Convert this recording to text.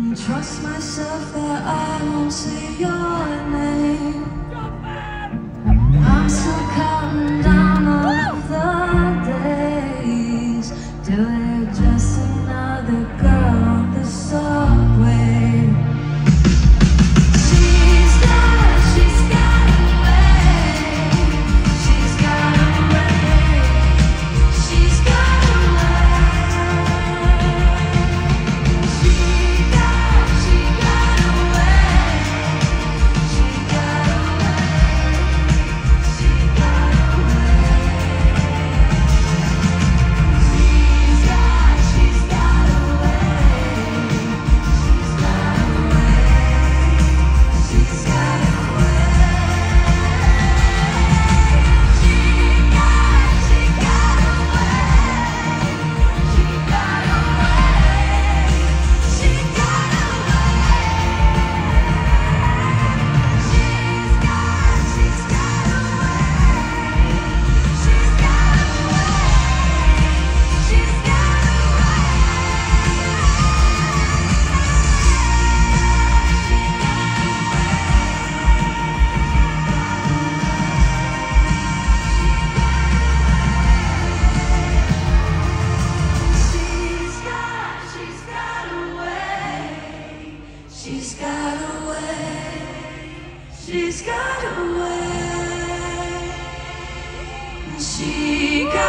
Trust myself that I won't say your name. I'm still counting down all of the days till they're just another girl on the subway. She's got away. She's got away. She's got away. She got away. She got away. She got away. She got